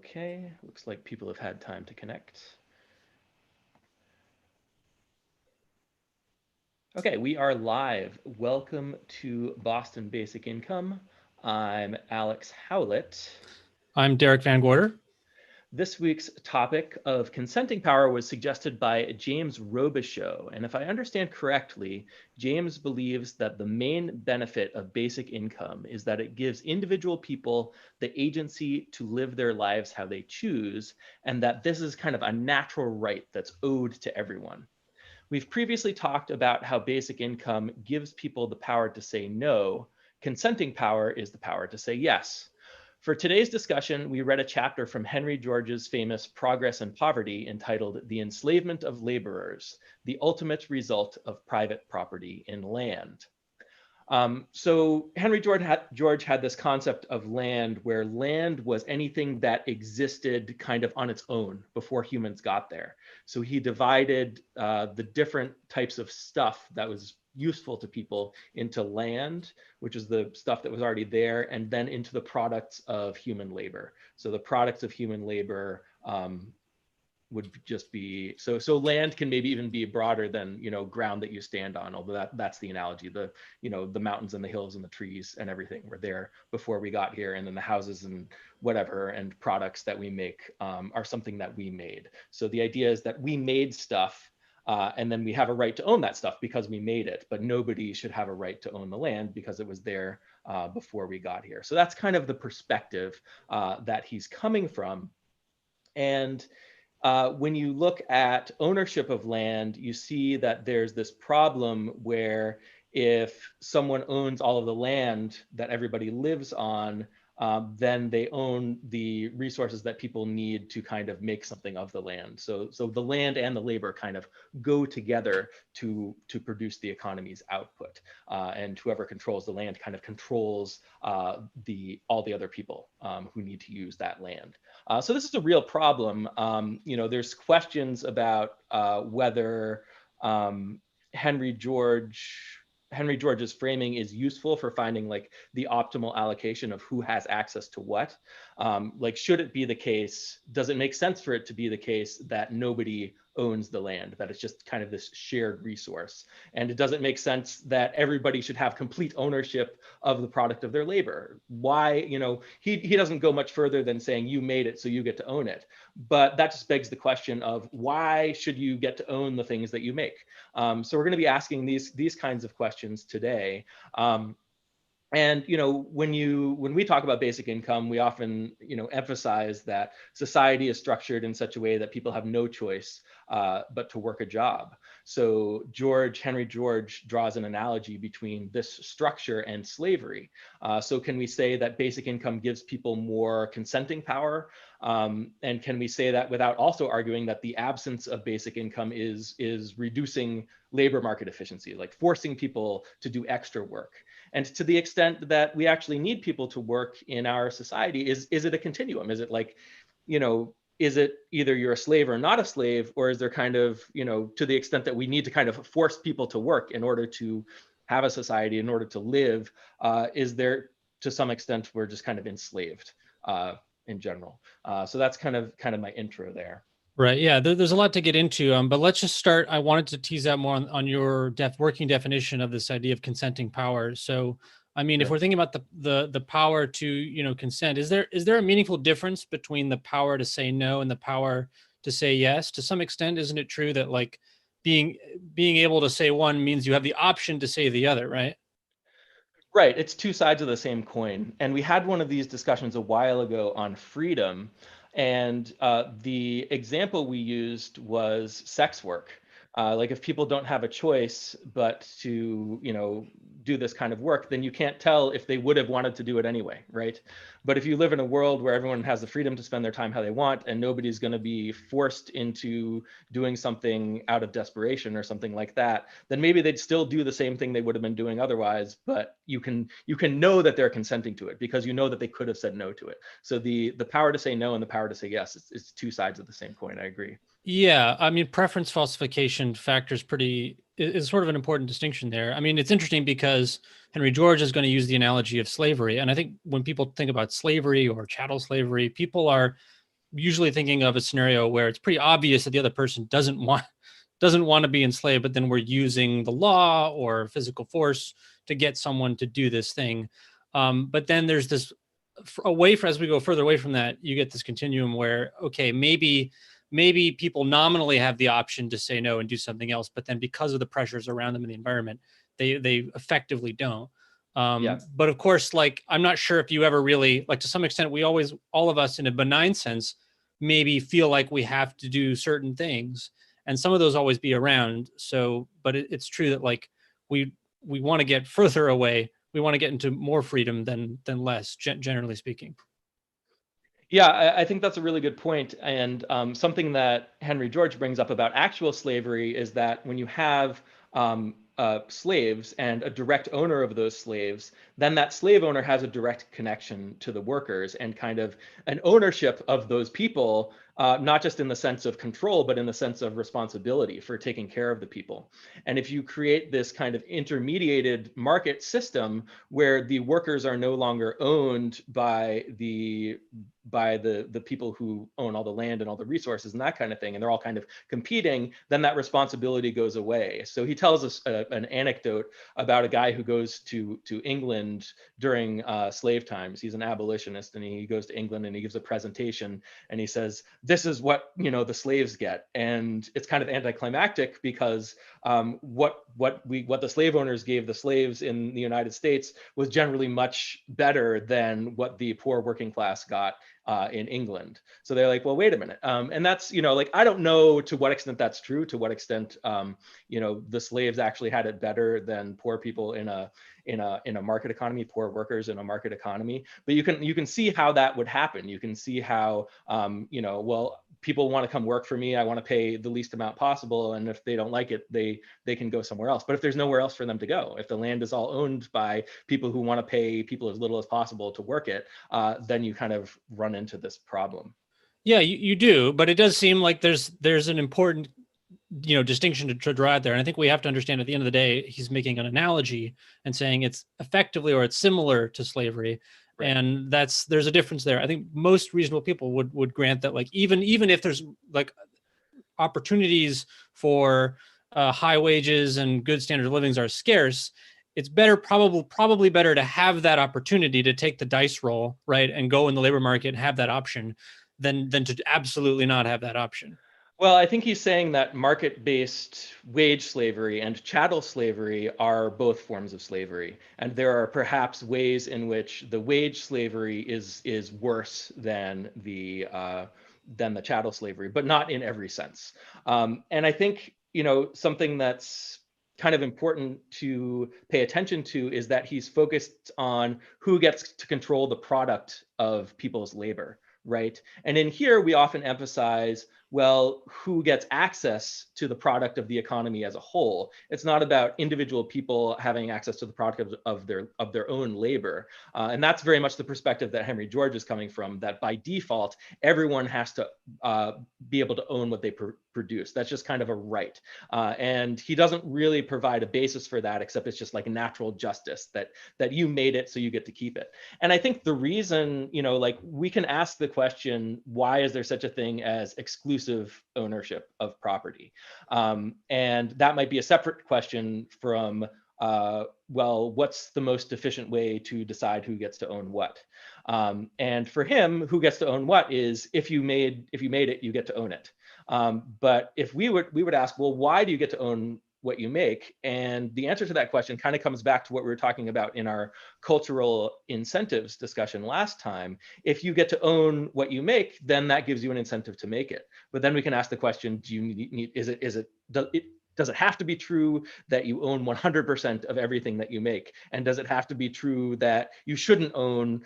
Okay, looks like people have had time to connect. Okay, we are live. Welcome to Boston Basic Income. I'm Alex Howlett. I'm Derek Van Gorder. This week's topic of consenting power was suggested by James Robichaux. And if I understand correctly, James believes that the main benefit of basic income is that it gives individual people the agency to live their lives how they choose, and that this is kind of a natural right that's owed to everyone. We've previously talked about how basic income gives people the power to say no. Consenting power is the power to say yes. For today's discussion, we read a chapter from Henry George's famous Progress and Poverty entitled The Enslavement of Laborers, the Ultimate Result of Private Property in Land. So Henry George had this concept of land where land was anything that existed kind of on its own before humans got there. So he divided the different types of stuff that was useful to people into land, which is the stuff that was already there, and then into the products of human labor. So the products of human labor would just be so land can maybe even be broader than ground that you stand on, although that's the analogy. The mountains and the hills and the trees and everything were there before we got here, and then the houses and whatever and products that we make are something that we made. So the idea is that we made stuff, and then we have a right to own that stuff because we made it, but nobody should have a right to own the land because it was there before we got here. So that's kind of the perspective that he's coming from. And when you look at ownership of land, you see that there's this problem where if someone owns all of the land that everybody lives on, then they own the resources that people need to kind of make something of the land. So the land and the labor kind of go together to produce the economy's output. And whoever controls the land kind of controls all the other people who need to use that land. So this is a real problem. There's questions about whether Henry George's framing is useful for finding like the optimal allocation of who has access to what. Like, should it be the case? Does it make sense for it to be the case that nobody owns the land, that it's just kind of this shared resource? And it doesn't make sense that everybody should have complete ownership of the product of their labor. Why, he doesn't go much further than saying you made it, so you get to own it. But that just begs the question of why should you get to own the things that you make? So we're going to be asking these kinds of questions today. And when we talk about basic income, we often emphasize that society is structured in such a way that people have no choice but to work a job. So Henry George draws an analogy between this structure and slavery. So can we say that basic income gives people more consenting power? And can we say that without also arguing that the absence of basic income is reducing labor market efficiency, like forcing people to do extra work? And to the extent that we actually need people to work in our society, is it a continuum? Is it like, is it either you're a slave or not a slave, or is there kind of, to the extent that we need to kind of force people to work in order to have a society, in order to live, is there to some extent we're just kind of enslaved in general? So that's kind of my intro there. Right. Yeah. There's a lot to get into, but let's just start. I wanted to tease out more on your working definition of this idea of consenting power. So, I mean, if Sure. we're thinking about the power to consent, is there a meaningful difference between the power to say no and the power to say yes? To some extent, isn't it true that like being able to say one means you have the option to say the other, right? Right, it's two sides of the same coin. And we had one of these discussions a while ago on freedom. And the example we used was sex work. Like, if people don't have a choice but to, do this kind of work, then you can't tell if they would have wanted to do it anyway, right? But if you live in a world where everyone has the freedom to spend their time how they want, and nobody's going to be forced into doing something out of desperation or something like that, then maybe they'd still do the same thing they would have been doing otherwise, but you can know that they're consenting to it because you know that they could have said no to it. So the power to say no and the power to say yes is two sides of the same coin. I agree. Yeah, I mean, preference falsification factors is sort of an important distinction there. I mean, it's interesting because Henry George is going to use the analogy of slavery, and I think when people think about slavery or chattel slavery, people are usually thinking of a scenario where it's pretty obvious that the other person doesn't want to be enslaved, but then we're using the law or physical force to get someone to do this thing. But then there's this as we go further away from that, you get this continuum where, okay, maybe people nominally have the option to say no and do something else, but then because of the pressures around them in the environment, they effectively don't. Yeah. But of course, like, I'm not sure if you ever really, like, to some extent, all of us in a benign sense, maybe feel like we have to do certain things, and some of those always be around. So, but it's true that, like, we we want to get further away. We want to get into more freedom than less, generally speaking. Yeah, I think that's a really good point. And something that Henry George brings up about actual slavery is that when you have slaves and a direct owner of those slaves, then that slave owner has a direct connection to the workers and kind of an ownership of those people, not just in the sense of control, but in the sense of responsibility for taking care of the people. And if you create this kind of intermediated market system where the workers are no longer owned by the people who own all the land and all the resources and that kind of thing, and they're all kind of competing, then that responsibility goes away. So he tells us an anecdote about a guy who goes to England during slave times. He's an abolitionist, and he goes to England and he gives a presentation, and he says, "This is what the slaves get," and it's kind of anticlimactic because what the slave owners gave the slaves in the United States was generally much better than what the poor working class got in England. So they're like, well, wait a minute. And that's, like, I don't know to what extent that's true, to what extent, the slaves actually had it better than poor people in a market economy, poor workers in a market economy. But you can see how that would happen. You can see how, well, people want to come work for me. I want to pay the least amount possible. And if they don't like it, they can go somewhere else. But if there's nowhere else for them to go, if the land is all owned by people who want to pay people as little as possible to work it, then you kind of run into this problem. Yeah, you do, but it does seem like there's an important distinction to draw out there. And I think we have to understand, at the end of the day, he's making an analogy and saying it's effectively, or it's similar to slavery. Right. And there's a difference there. I think most reasonable people would grant that, like, even if there's, like, opportunities for high wages and good standard of livings are scarce, it's probably better to have that opportunity to take the dice roll, right, and go in the labor market and have that option than to absolutely not have that option. Well, I think he's saying that market-based wage slavery and chattel slavery are both forms of slavery, and there are perhaps ways in which the wage slavery is worse than the chattel slavery, but not in every sense. And I think something that's kind of important to pay attention to is that he's focused on who gets to control the product of people's labor, right? And in here, we often emphasize, well, who gets access to the product of the economy as a whole. It's not about individual people having access to the product of their own labor. And that's very much the perspective that Henry George is coming from, that by default, everyone has to be able to own what they produce. That's just kind of a right. And he doesn't really provide a basis for that, except it's just like natural justice that you made it, so you get to keep it. And I think the reason, like, we can ask the question, why is there such a thing as exclusive ownership of property? And that might be a separate question from, well, what's the most efficient way to decide who gets to own what? And for him, who gets to own what is, if you made it, you get to own it. But if we would ask, well, why do you get to own what you make? And the answer to that question kind of comes back to what we were talking about in our cultural incentives discussion last time. If you get to own what you make, then that gives you an incentive to make it. But then we can ask the question, do you need, does it have to be true that you own 100% of everything that you make? And does it have to be true that you shouldn't own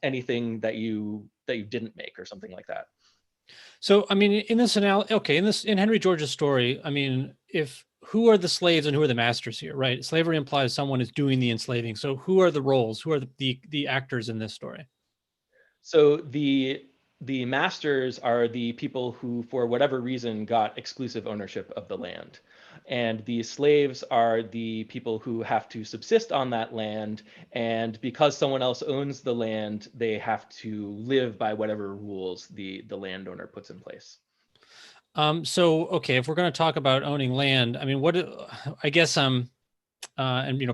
anything that you didn't make, or something like that? So, I mean, in Henry George's story, I mean, if who are the slaves and who are the masters here, right? Slavery implies someone is doing the enslaving. So, who are the roles? Who are the actors in this story? So the masters are the people who, for whatever reason, got exclusive ownership of the land. and the slaves are the people who have to subsist on that land. And because someone else owns the land, they have to live by whatever rules the landowner puts in place. So okay, if we're going to talk about owning land, I mean, I guess and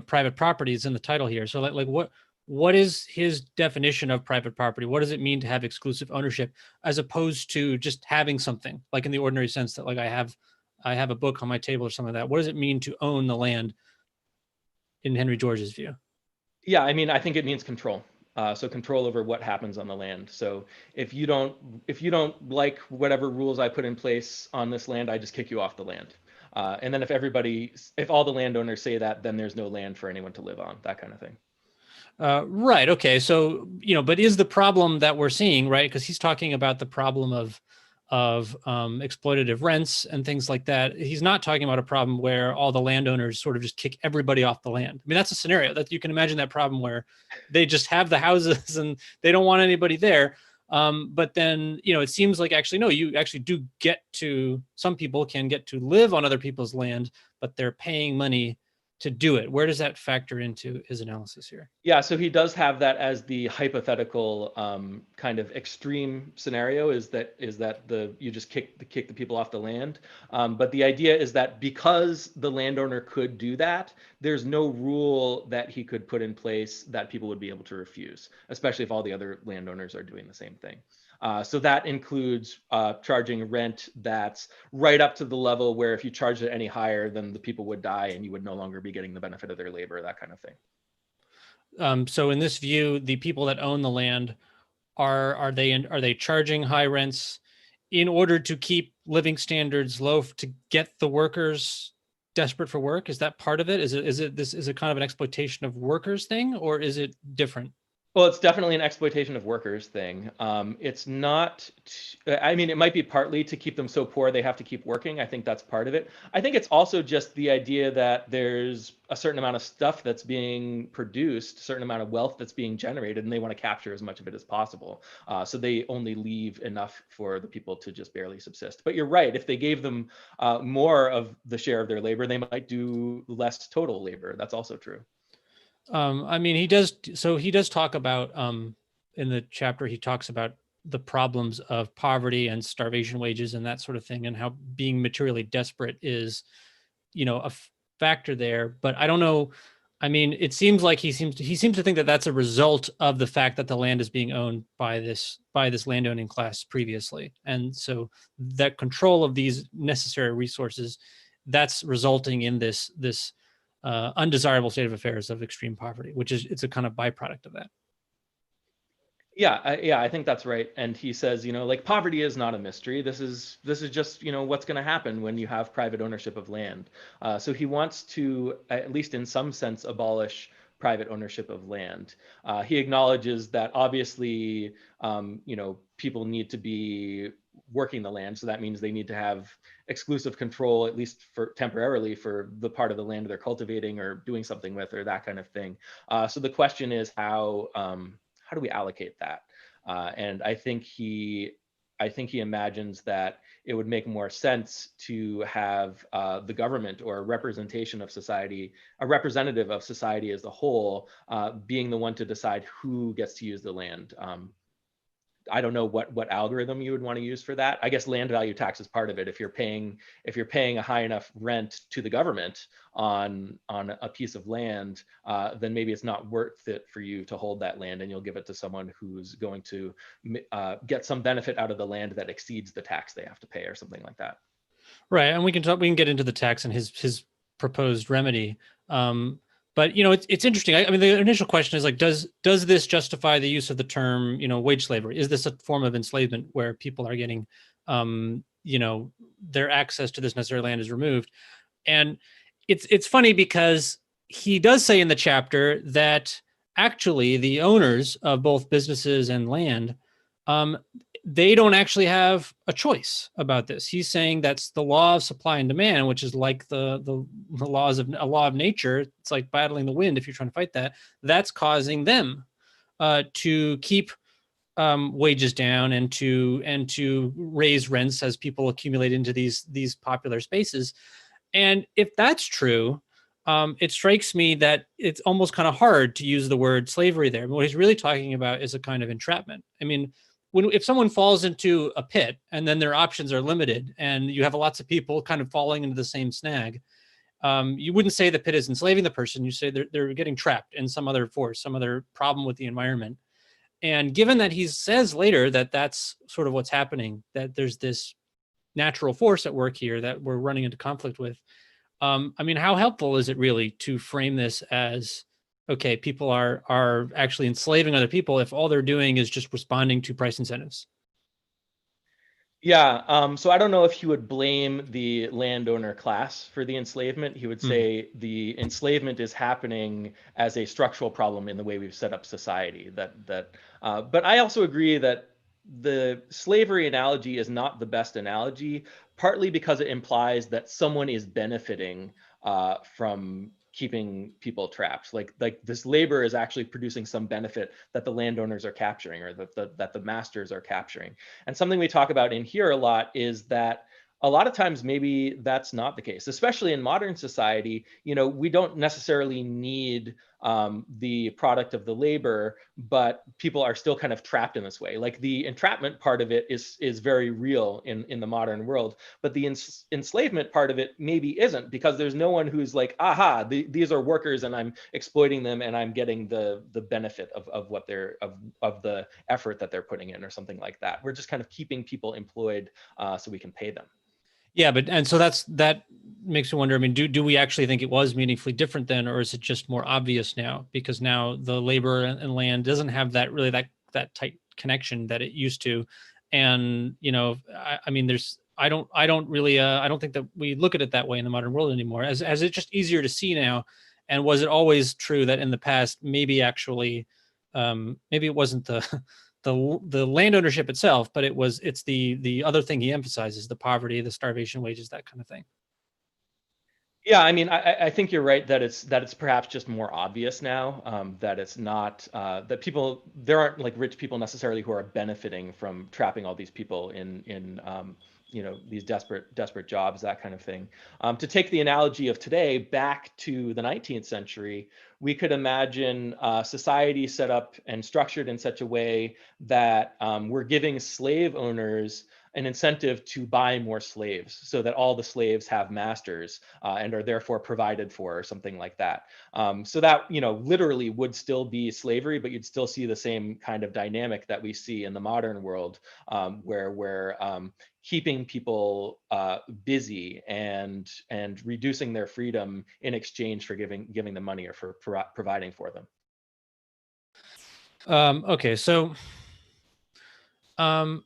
private property is in the title here. So like what is his definition of private property? What does it mean to have exclusive ownership as opposed to just having something, like in the ordinary sense that like I have a book on my table or something like that? What does it mean to own the land in Henry George's view? Yeah, I mean, I think it means control. So control over what happens on the land. So if you don't like whatever rules I put in place on this land, I just kick you off the land. And then if all the landowners say that, then there's no land for anyone to live on. That kind of thing. Right. Okay. So, but is the problem that we're seeing, right? Because he's talking about the problem of exploitative rents and things like that. He's not talking about a problem where all the landowners sort of just kick everybody off the land. I mean, that's a scenario that you can imagine, that problem where they just have the houses and they don't want anybody there. But then, it seems like actually, no, you actually do some people can get to live on other people's land, but they're paying money to do it. Where does that factor into his analysis here? Yeah, so he does have that as the hypothetical kind of extreme scenario, is that you just kick the people off the land. But the idea is that because the landowner could do that, there's no rule that he could put in place that people would be able to refuse, especially if all the other landowners are doing the same thing. So that includes charging rent that's right up to the level where if you charged it any higher, then the people would die and you would no longer be getting the benefit of their labor, that kind of thing. So in this view, the people that own the land are they charging high rents in order to keep living standards low to get the workers desperate for work? Is that part of it? Is it kind of an exploitation of workers thing, or is it different? Well, it's definitely an exploitation of workers thing. It's not, I mean, it might be partly to keep them so poor they have to keep working. I think that's part of it. I think it's also just the idea that there's a certain amount of stuff that's being produced, a certain amount of wealth that's being generated, and they want to capture as much of it as possible. So they only leave enough for the people to just barely subsist. But you're right, if they gave them more of the share of their labor, they might do less total labor. That's also true. I mean, he does talk about in the chapter, he talks about the problems of poverty and starvation wages and that sort of thing, and how being materially desperate is, a factor there. But I don't know. I mean, it seems like he seems to think that that's a result of the fact that the land is being owned by this landowning class previously, and so that control of these necessary resources, that's resulting in this undesirable state of affairs of extreme poverty, it's a kind of byproduct of that. Yeah, I think that's right. And he says, like poverty is not a mystery. This is just, what's going to happen when you have private ownership of land. So he wants to, at least in some sense, abolish private ownership of land. He acknowledges that obviously, people need to be working the land. So that means they need to have exclusive control, at least for temporarily, for the part of the land they're cultivating or doing something with, or that kind of thing. So the question is how do we allocate that? And I think he imagines that it would make more sense to have the government or a representation of society, a representative of society as a whole, being the one to decide who gets to use the land. I don't know what algorithm you would want to use for that. I guess land value tax is part of it. If you're paying a high enough rent to the government on a piece of land, then maybe it's not worth it for you to hold that land, and you'll give it to someone who's going to get some benefit out of the land that exceeds the tax they have to pay, or something like that. Right, and we can get into the tax and his proposed remedy. But it's interesting. I mean, the initial question is like, does this justify the use of the term, wage slavery? Is this a form of enslavement where people are getting, their access to this necessary land is removed? And it's funny because he does say in the chapter that actually the owners of both businesses and land, they don't actually have a choice about this. He's saying that's the law of supply and demand, which is like the laws of a law of nature. It's like battling the wind. If you're trying to fight that, that's causing them to keep wages down and to raise rents as people accumulate into these popular spaces. And if that's true, it strikes me that it's almost kind of hard to use the word slavery there. But what he's really talking about is a kind of entrapment. I mean, if someone falls into a pit and then their options are limited and you have lots of people kind of falling into the same snag, you wouldn't say the pit is enslaving the person. You say they're getting trapped in some other force, some other problem with the environment. And given that he says later that that's sort of what's happening, that there's this natural force at work here that we're running into conflict with. I mean, how helpful is it really to frame this as, okay, people are actually enslaving other people if all they're doing is just responding to price incentives? Yeah, so I don't know if he would blame the landowner class for the enslavement. He would Mm. say the enslavement is happening as a structural problem in the way we've set up society. But I also agree that the slavery analogy is not the best analogy, partly because it implies that someone is benefiting from keeping people trapped. Like this labor is actually producing some benefit that the landowners are capturing, or that the masters are capturing. And something we talk about in here a lot is that a lot of times maybe that's not the case, especially in modern society. We don't necessarily need the product of the labor, but people are still kind of trapped in this way. Like the entrapment part of it is very real in the modern world, but the enslavement part of it maybe isn't, because there's no one who's like, aha, these are workers and I'm exploiting them and I'm getting the benefit of what they're of the effort that they're putting in, or something like that. We're just kind of keeping people employed so we can pay them. Yeah, and so that makes me wonder. I mean, do we actually think it was meaningfully different then, or is it just more obvious now? Because now the labor and land doesn't have that tight connection that it used to, and I mean, I don't really I don't think that we look at it that way in the modern world anymore. As it's just easier to see now, and was it always true that in the past maybe actually maybe it wasn't the the land ownership itself, but it's the other thing he emphasizes, the poverty, the starvation wages, that kind of thing. Yeah, I mean, I think you're right that it's perhaps just more obvious now, that it's not that there aren't like rich people necessarily who are benefiting from trapping all these people in these desperate jobs, that kind of thing. To take the analogy of today back to the 19th century, we could imagine society set up and structured in such a way that we're giving slave owners an incentive to buy more slaves, so that all the slaves have masters and are therefore provided for, or something like that. So that literally would still be slavery, but you'd still see the same kind of dynamic that we see in the modern world, where we're keeping people busy and reducing their freedom in exchange for giving them money, or for providing for them. Okay, so um,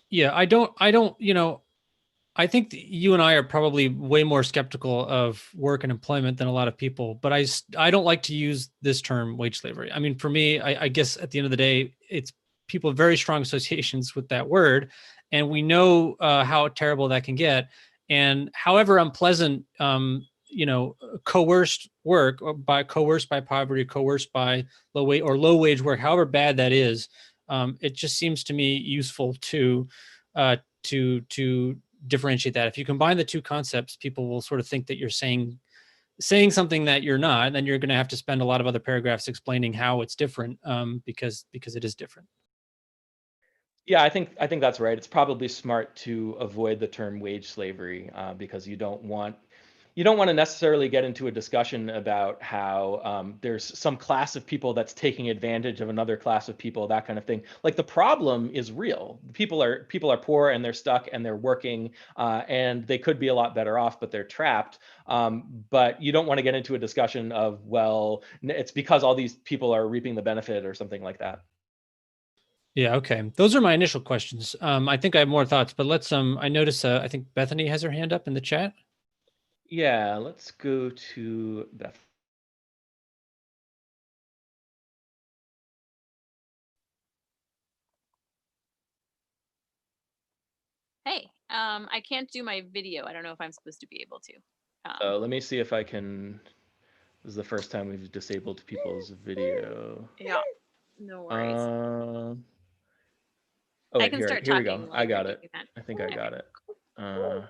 yeah, I don't, I think you and I are probably way more skeptical of work and employment than a lot of people, but I don't like to use this term wage slavery. I mean, for me, I guess at the end of the day, it's people have very strong associations with that word, and we know how terrible that can get. And however unpleasant, coerced work, or coerced by poverty, coerced by low wage work, however bad that is, it just seems to me useful to differentiate that. If you combine the two concepts, people will sort of think that you're saying something that you're not, and then you're going to have to spend a lot of other paragraphs explaining how it's different, because it is different. Yeah, I think that's right. It's probably smart to avoid the term wage slavery, because you don't want to necessarily get into a discussion about how there's some class of people that's taking advantage of another class of people, that kind of thing. Like the problem is real. People are poor and they're stuck and they're working, and they could be a lot better off, but they're trapped. But you don't want to get into a discussion of, well, it's because all these people are reaping the benefit, or something like that. Yeah, okay. Those are my initial questions. I think I have more thoughts, but let's I notice I think Bethany has her hand up in the chat. Yeah, let's go to Beth. Hey, I can't do my video. I don't know if I'm supposed to be able to. Let me see if I can. This is the first time we've disabled people's video. Yeah, no worries. Um. Oh I wait, can here start here we talking go. while I you're got it. doing that. I think I Okay. got it. Uh.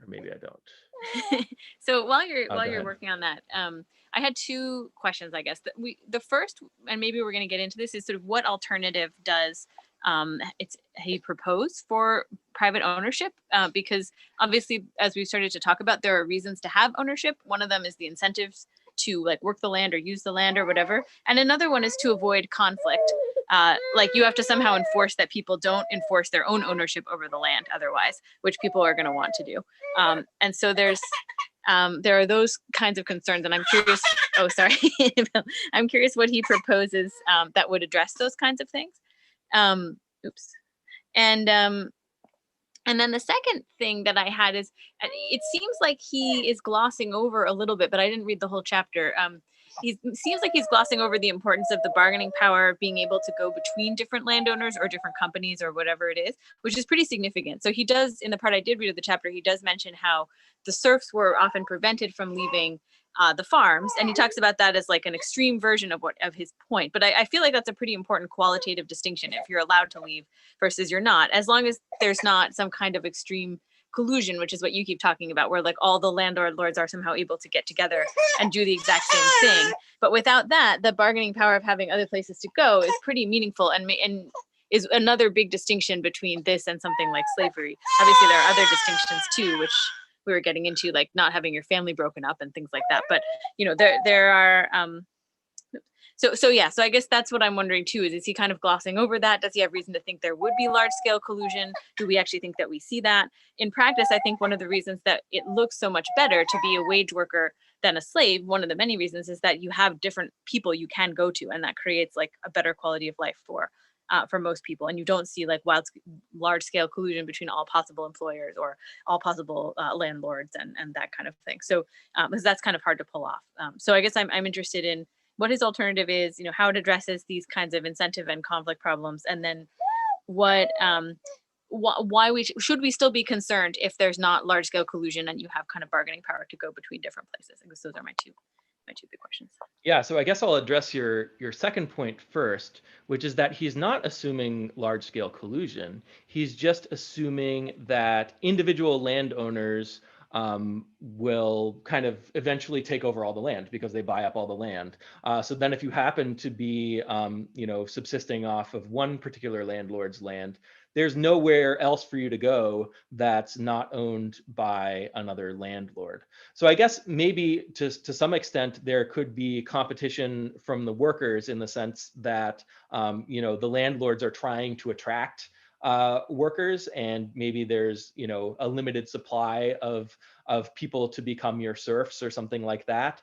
or maybe I don't. So while Go you're ahead. working on that, I had two questions, I guess. The first, and maybe we're going to get into this, is sort of what alternative does he propose for private ownership? Because obviously, as we started to talk about, there are reasons to have ownership. One of them is the incentives to like work the land or use the land or whatever, and another one is to avoid conflict. Like you have to somehow enforce that people don't enforce their own ownership over the land otherwise, which people are going to want to do. And so there are those kinds of concerns, and I'm curious. Oh, sorry. I'm curious what he proposes that would address those kinds of things. Oops. And then the second thing that I had is, it seems like he is glossing over a little bit, but I didn't read the whole chapter. He seems like he's glossing over the importance of the bargaining power of being able to go between different landowners or different companies or whatever it is, which is pretty significant. So he does, in the part I did read of the chapter, he does mention how the serfs were often prevented from leaving the farms, and he talks about that as like an extreme version of his point. But I feel like that's a pretty important qualitative distinction, if you're allowed to leave versus you're not, as long as there's not some kind of extreme collusion, which is what you keep talking about, where like all the landlords are somehow able to get together and do the exact same thing. But without that, the bargaining power of having other places to go is pretty meaningful, and is another big distinction between this and something like slavery. Obviously, there are other distinctions too, which we were getting into, like not having your family broken up and things like that. But there are so yeah, so I guess that's what I'm wondering too, is he kind of glossing over that? Does he have reason to think there would be large scale collusion? Do we actually think that we see that? In practice, I think one of the reasons that it looks so much better to be a wage worker than a slave, one of the many reasons, is that you have different people you can go to, and that creates like a better quality of life for most people. And you don't see like large scale collusion between all possible employers or all possible landlords and that kind of thing. So because that's kind of hard to pull off. So I guess I'm interested in what his alternative is, how it addresses these kinds of incentive and conflict problems, and then what why should we still be concerned if there's not large scale collusion and you have kind of bargaining power to go between different places. I guess those are my two big questions. Yeah, so I guess I'll address your second point first, which is that he's not assuming large scale collusion. He's just assuming that individual landowners will kind of eventually take over all the land because they buy up all the land. So then if you happen to be, subsisting off of one particular landlord's land, there's nowhere else for you to go that's not owned by another landlord. So I guess maybe to some extent there could be competition from the workers in the sense that the landlords are trying to attract workers, and maybe there's a limited supply of people to become your serfs or something like that.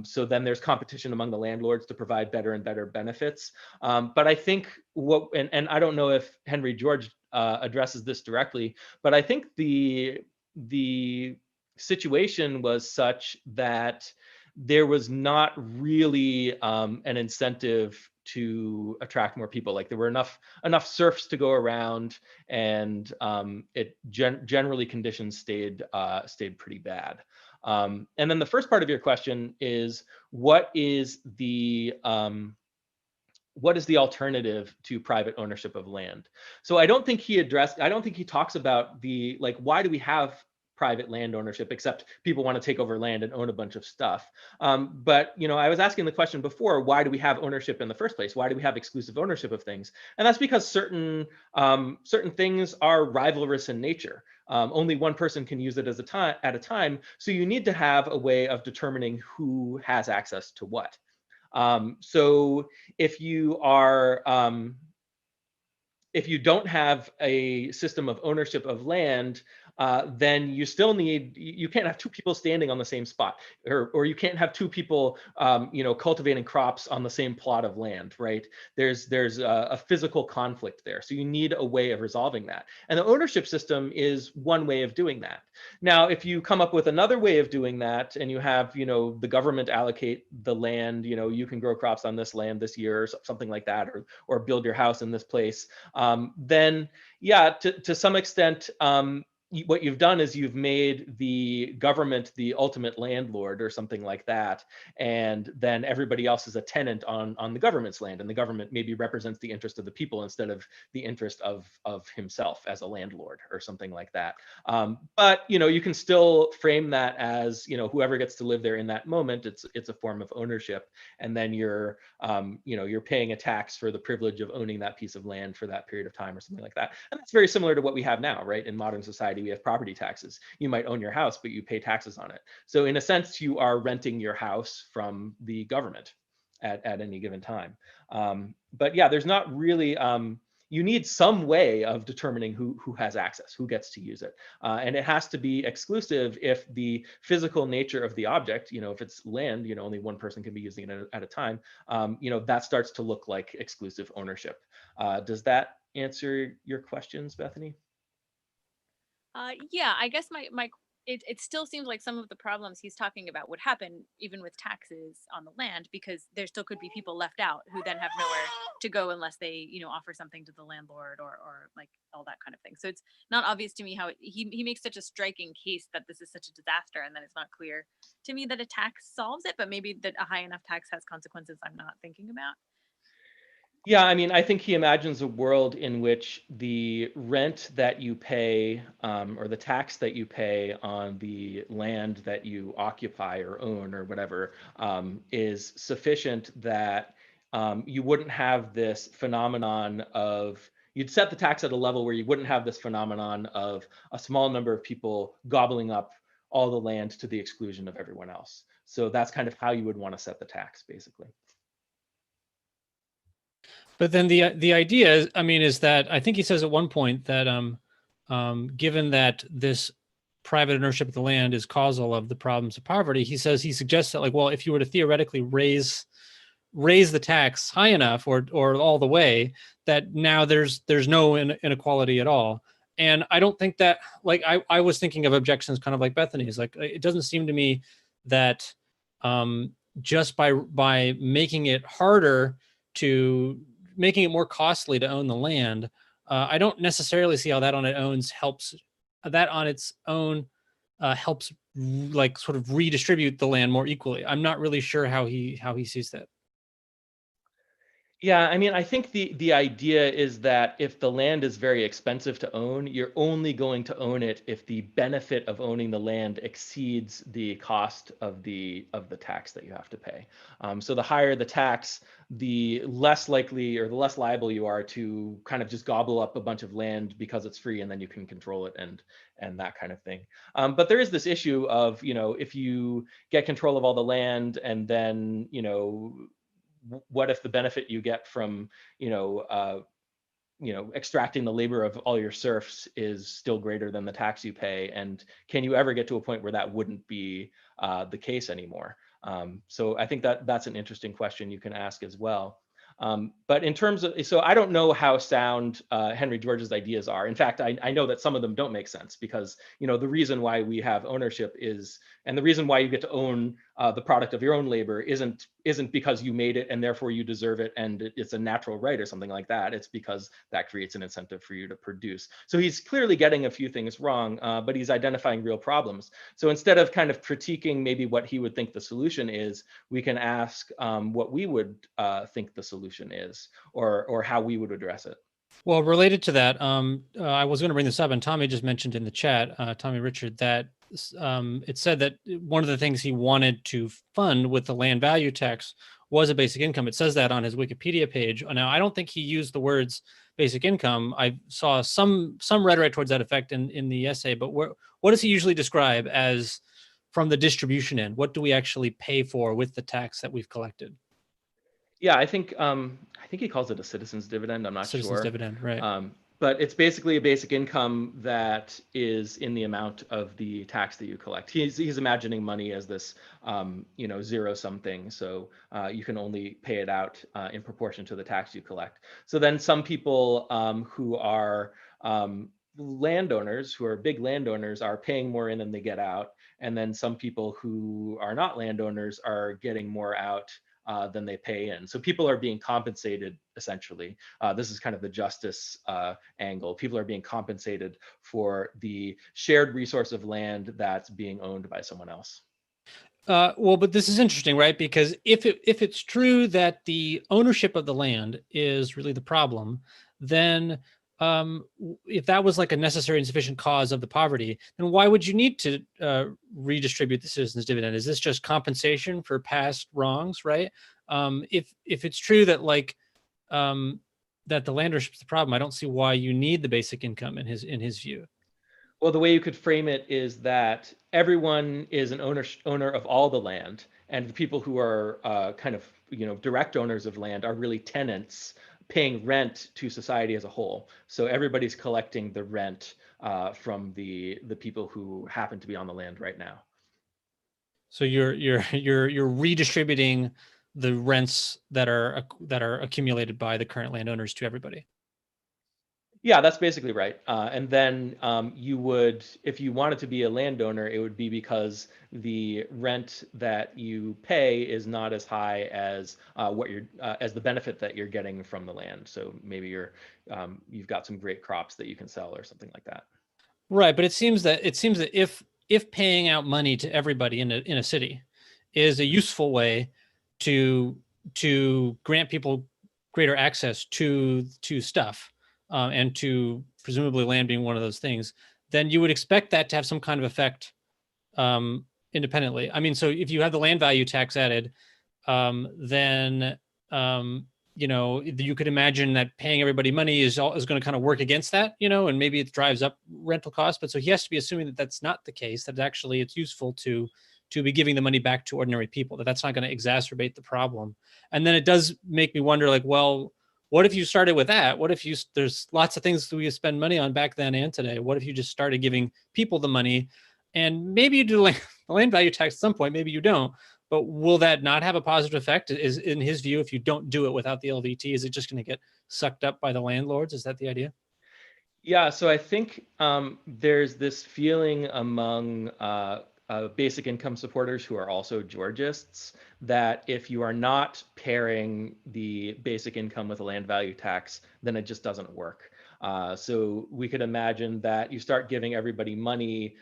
So then there's competition among the landlords to provide better and better benefits. But I think and I don't know if Henry George addresses this directly, but I think the situation was such that there was not really an incentive to attract more people. Like there were enough serfs to go around, and generally conditions stayed pretty bad. And then the first part of your question is, what is the alternative to private ownership of land? So I don't think he talks about why do we have private land ownership except people want to take over land and own a bunch of stuff. But I was asking the question before, why do we have ownership in the first place? Why do we have exclusive ownership of things? And that's because certain things are rivalrous in nature. Only one person can use it at a time. So you need to have a way of determining who has access to what. So if you don't have a system of ownership of land, then you can't have two people standing on the same spot, or you can't have two people, cultivating crops on the same plot of land, right? There's a physical conflict there. So you need a way of resolving that. And the ownership system is one way of doing that. Now, if you come up with another way of doing that, and you have, the government allocate the land, you can grow crops on this land this year, or something like that, or build your house in this place, then yeah, to some extent, what you've done is you've made the government the ultimate landlord or something like that, and then everybody else is a tenant on the government's land, and the government maybe represents the interest of the people instead of the interest of himself as a landlord or something like that. But you can still frame that as whoever gets to live there in that moment, it's a form of ownership, and then you're paying a tax for the privilege of owning that piece of land for that period of time or something like that. And that's very similar to what we have now, right? In modern society, we have property taxes. You might own your house, but you pay taxes on it. So in a sense, you are renting your house from the government at any given time. But yeah, there's not really, you need some way of determining who has access, who gets to use it. And it has to be exclusive if the physical nature of the object, if it's land, only one person can be using it at a time, that starts to look like exclusive ownership. Does that answer your questions, Bethany? Yeah, I guess it still seems like some of the problems he's talking about would happen even with taxes on the land, because there still could be people left out who then have nowhere to go unless they offer something to the landlord, or like all that kind of thing. So it's not obvious to me how he makes such a striking case that this is such a disaster, and then it's not clear to me that a tax solves it, but maybe that a high enough tax has consequences I'm not thinking about. Yeah, I mean, I think he imagines a world in which the rent that you pay, or the tax that you pay on the land that you occupy or own or whatever, is sufficient that you wouldn't have this phenomenon of, you'd set the tax at a level where you wouldn't have this phenomenon of a small number of people gobbling up all the land to the exclusion of everyone else. So that's kind of how you would want to set the tax, basically. But then the idea is, I mean, is that I think he says at one point that given that this private ownership of the land is causal of the problems of poverty, he suggests that, like, well, if you were to theoretically raise the tax high enough or all the way, that now there's no inequality at all. And I don't think that, like, I was thinking of objections kind of like Bethany's. Like, it doesn't seem to me that just by making it harder, to making it more costly to own the land, I don't necessarily see how that on its own helps, like, sort of redistribute the land more equally. I'm not really sure how he sees that. Yeah, I mean, I think the idea is that if the land is very expensive to own, you're only going to own it if the benefit of owning the land exceeds the cost of the tax that you have to pay. So the higher the tax, the less likely or the less liable you are to kind of just gobble up a bunch of land because it's free and then you can control it and that kind of thing. But there is this issue of, if you get control of all the land and then, what if the benefit you get from extracting the labor of all your serfs is still greater than the tax you pay, and can you ever get to a point where that wouldn't be the case anymore? So I think that's an interesting question you can ask as well. But in terms of, so I don't know how sound Henry George's ideas are. In fact, I know that some of them don't make sense, because the reason why we have ownership is, and the reason why you get to own the product of your own labor isn't because you made it and therefore you deserve it and it's a natural right or something like that. It's because that creates an incentive for you to produce. So he's clearly getting a few things wrong, but he's identifying real problems. So instead of kind of critiquing maybe what he would think the solution is, we can ask what we would think the solution is, or how we would address it. Well, related to that, I was going to bring this up, and Tommy just mentioned in the chat, Tommy Richard, that it said that one of the things he wanted to fund with the land value tax was a basic income. It says that on his Wikipedia page. Now, I don't think he used the words basic income. I saw some rhetoric towards that effect in the essay, but what does he usually describe as, from the distribution end? What do we actually pay for with the tax that we've collected? Yeah, I think he calls it a citizen's dividend. I'm not Citizens sure. dividend, right? But it's basically a basic income that is in the amount of the tax that you collect. He's imagining money as this zero sum thing. So you can only pay it out in proportion to the tax you collect. So then some people who are landowners, who are big landowners, are paying more in than they get out. And then some people who are not landowners are getting more out than they pay in. So people are being compensated, essentially. This is kind of the justice angle. People are being compensated for the shared resource of land that's being owned by someone else. Well, but this is interesting, right? Because if it's true that the ownership of the land is really the problem, then if that was like a necessary and sufficient cause of the poverty, then why would you need to redistribute the citizens' dividend? Is this just compensation for past wrongs, right? If it's true that that the land ownership is the problem, I don't see why you need the basic income in his view. Well, the way you could frame it is that everyone is an owner of all the land, and the people who are kind of direct owners of land are really tenants paying rent to society as a whole. So everybody's collecting the rent from the people who happen to be on the land right now. So you're redistributing the rents that are accumulated by the current landowners to everybody. Yeah, that's basically right. And then you would, if you wanted to be a landowner, it would be because the rent that you pay is not as high as as the benefit that you're getting from the land. So maybe you've got some great crops that you can sell or something like that. Right, but it seems that if paying out money to everybody in a city is a useful way to grant people greater access to stuff, and to presumably land being one of those things, then you would expect that to have some kind of effect independently. I mean, so if you have the land value tax added, then you could imagine that paying everybody money is going to kind of work against that, and maybe it drives up rental costs. But so he has to be assuming that that's not the case, that actually it's useful to be giving the money back to ordinary people, that's not going to exacerbate the problem. And then it does make me wonder, like, well, what if you started with that? What if there's lots of things that we spend money on back then and today. What if you just started giving people the money, and maybe you do the land value tax at some point, maybe you don't, but will that not have a positive effect? Is, in his view, if you don't do it without the LVT, is it just going to get sucked up by the landlords? Is that the idea? Yeah, so I think there's this feeling among basic income supporters who are also Georgists that if you are not pairing the basic income with a land value tax, then it just doesn't work. So we could imagine that you start giving everybody money,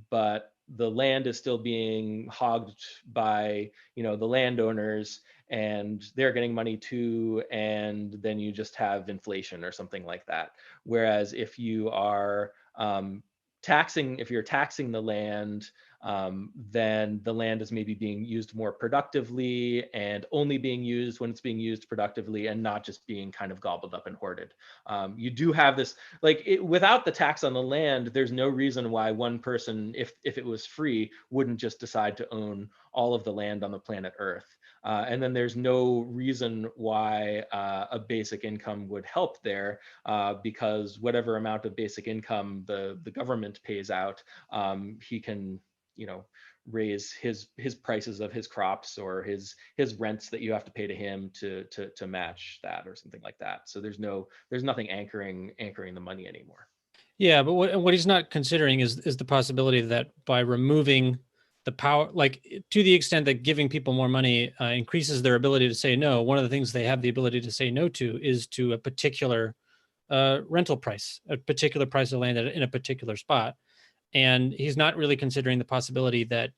but the land is still being hogged by the landowners, and they're getting money too, and then you just have inflation or something like that. Whereas if you are if you're taxing the land, then the land is maybe being used more productively and only being used when it's being used productively, and not just being kind of gobbled up and hoarded. You do have this, without the tax on the land, there's no reason why one person, if it was free, wouldn't just decide to own all of the land on the planet Earth. And then there's no reason why a basic income would help there, because whatever amount of basic income the government pays out, he can raise his prices of his crops or his rents that you have to pay to him to match that or something like that. So there's nothing anchoring the money anymore. Yeah, but what he's not considering is the possibility that by removing the power, like to the extent that giving people more money increases their ability to say no, one of the things they have the ability to say no to is to a particular rental price, a particular price of land in a particular spot. And he's not really considering the possibility that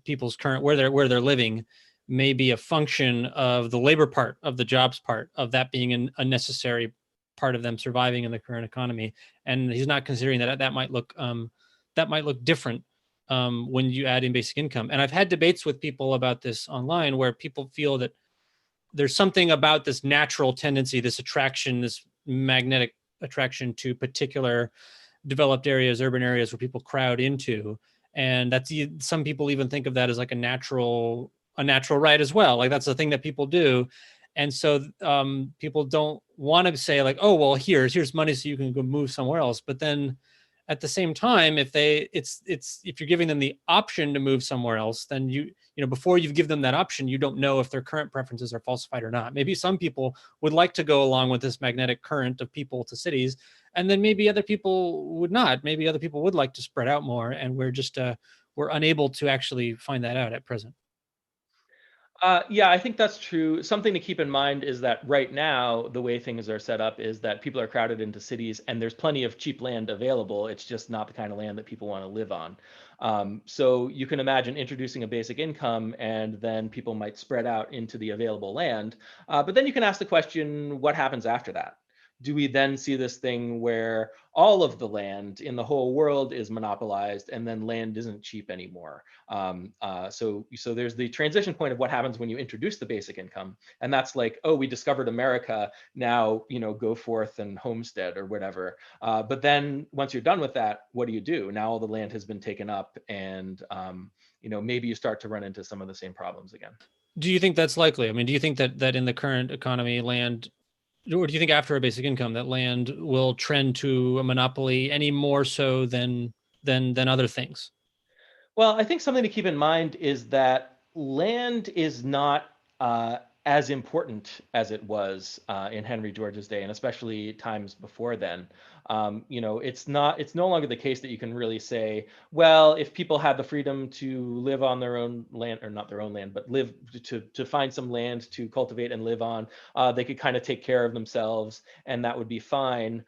people's current where they're living may be a function of the labor part, of the jobs part, of that being a necessary part of them surviving in the current economy. And he's not considering that might look different when you add in basic income. And I've had debates with people about this online, where people feel that there's something about this natural tendency, this attraction, this magnetic attraction to particular developed areas, urban areas where people crowd into. And some people even think of that as like a natural right as well. Like that's the thing that people do. And so people don't want to say like, oh, well, here's money so you can go move somewhere else. But then at the same time, if you're giving them the option to move somewhere else, then before you give them that option, you don't know if their current preferences are falsified or not. Maybe some people would like to go along with this magnetic current of people to cities, and then maybe other people would not. Maybe other people would like to spread out more, and we're unable to actually find that out at present. Yeah, I think that's true. Something to keep in mind is that right now, the way things are set up is that people are crowded into cities and there's plenty of cheap land available. It's just not the kind of land that people want to live on. So you can imagine introducing a basic income and then people might spread out into the available land. But then you can ask the question, what happens after that? Do we then see this thing where all of the land in the whole world is monopolized and then land isn't cheap anymore? So there's the transition point of what happens when you introduce the basic income, and that's like, oh, we discovered America, now go forth and homestead or whatever. But then once you're done with that, what do? Now all the land has been taken up, and maybe you start to run into some of the same problems again. Do you think that's likely? I mean, do you think that in the current economy, land, or do you think after a basic income that land will trend to a monopoly any more so than other things? Well, I think something to keep in mind is that land is not as important as it was in Henry George's day, and especially times before then. It's not. It's no longer the case that you can really say, well, if people had the freedom to live on their own land, or not their own land, but live to find some land to cultivate and live on, they could kind of take care of themselves, and that would be fine.